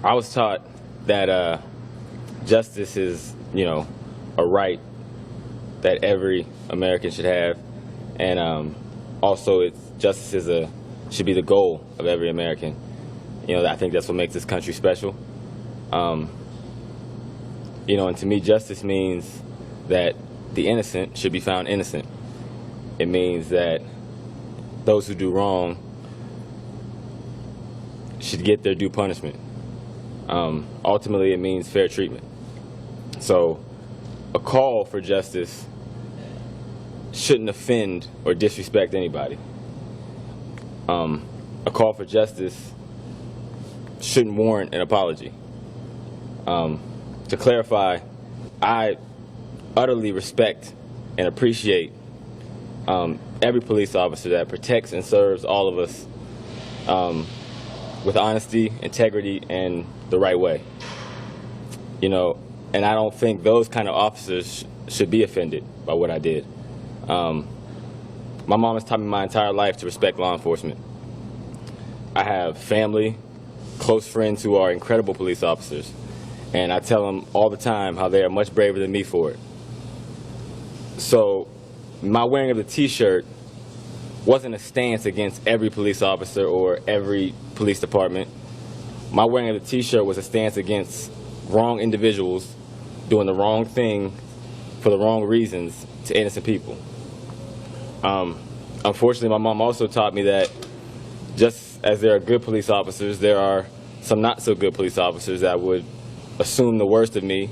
I was taught that justice is, a right that every American should have, and also justice should be the goal of every American. I think that's what makes this country special. And to me, justice means that the innocent should be found innocent. It means that those who do wrong should get their due punishment. Ultimately, it means fair treatment. So a call for justice shouldn't offend or disrespect anybody. A call for justice shouldn't warrant an apology. To clarify, I utterly respect and appreciate every police officer that protects and serves all of us with honesty, integrity, and the right way. And I don't think those kind of officers should be offended by what I did. My mom has taught me my entire life to respect law enforcement. I have family, close friends who are incredible police officers, and I tell them all the time how they are much braver than me for it. So my wearing of the T-shirt wasn't a stance against every police officer or every police department. My wearing of the T-shirt was a stance against wrong individuals doing the wrong thing for the wrong reasons to innocent people. Unfortunately, my mom also taught me that just as there are good police officers, there are some not so good police officers that would assume the worst of me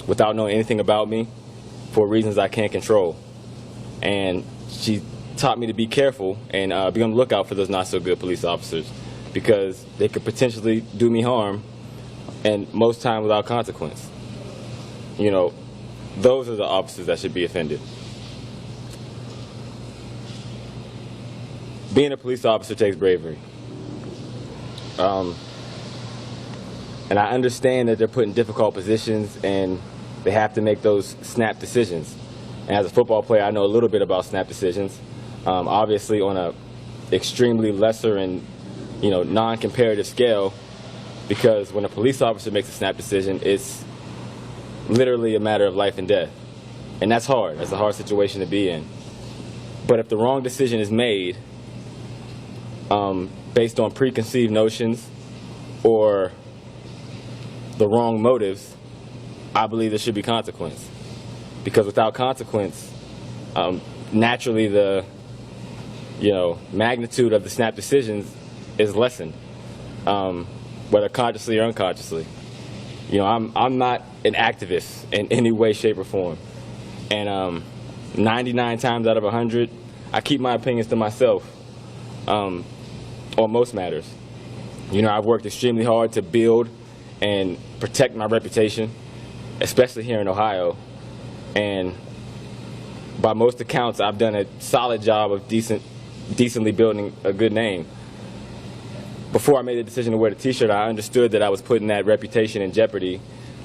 without knowing anything about me for reasons I can't control. And she taught me to be careful and be on the lookout for those not so good police officers, because they could potentially do me harm, and most time without consequence. Those are the officers that should be offended. Being a police officer takes bravery. And I understand that they're put in difficult positions and they have to make those snap decisions. And as a football player, I know a little bit about snap decisions. Obviously on a extremely lesser and non-comparative scale, because when a police officer makes a snap decision, it's literally a matter of life and death. And that's hard. That's a hard situation to be in. But if the wrong decision is made based on preconceived notions or the wrong motives, I believe there should be consequence. Because without consequence, naturally the magnitude of the snap decisions is lessened, whether consciously or unconsciously. I'm not an activist in any way, shape, or form. And 99 times out of 100, I keep my opinions to myself on most matters. I've worked extremely hard to build and protect my reputation, especially here in Ohio. And by most accounts, I've done a solid job of decently building a good name. Before I made the decision to wear the T-shirt, I understood that I was putting that reputation in jeopardy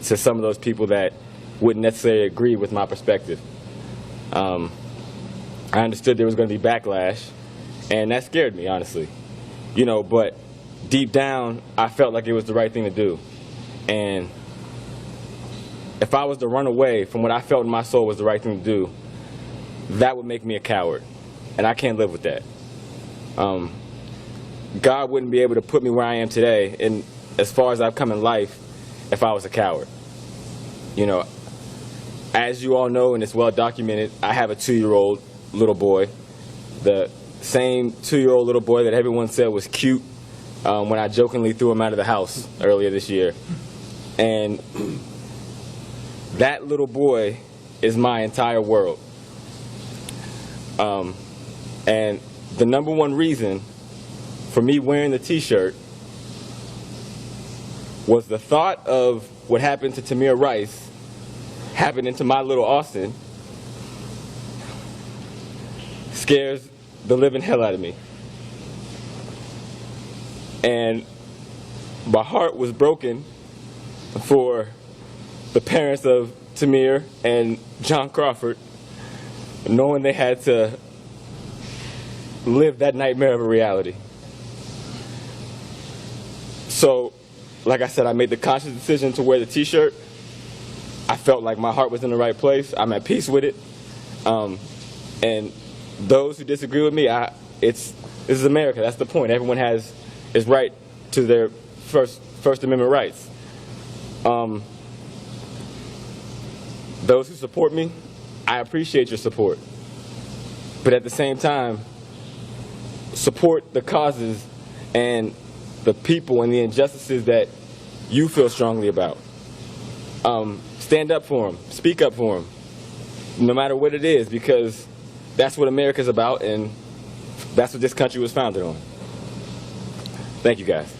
to some of those people that wouldn't necessarily agree with my perspective. I understood there was going to be backlash, and that scared me, honestly. But deep down, I felt like it was the right thing to do. And if I was to run away from what I felt in my soul was the right thing to do, that would make me a coward. And I can't live with that. God wouldn't be able to put me where I am today, and as far as I've come in life, if I was a coward. As you all know, and it's well documented, I have a 2-year-old little boy. The same 2-year-old little boy that everyone said was cute when I jokingly threw him out of the house earlier this year. And that little boy is my entire world. And the number one reason for me wearing the T-shirt was the thought of what happened to Tamir Rice happening to my little Austin scares the living hell out of me. And my heart was broken for the parents of Tamir and John Crawford, knowing they had to live that nightmare of a reality. So like I said, I made the conscious decision to wear the T-shirt. I felt like my heart was in the right place. I'm at peace with it. And those who disagree with me, this is America. That's the point. Everyone is right to their First Amendment rights. Those who support me, I appreciate your support. But at the same time, support the causes and the people and the injustices that you feel strongly about. Stand up for them. Speak up for them. No matter what it is, because that's what America's about, and that's what this country was founded on. Thank you, guys.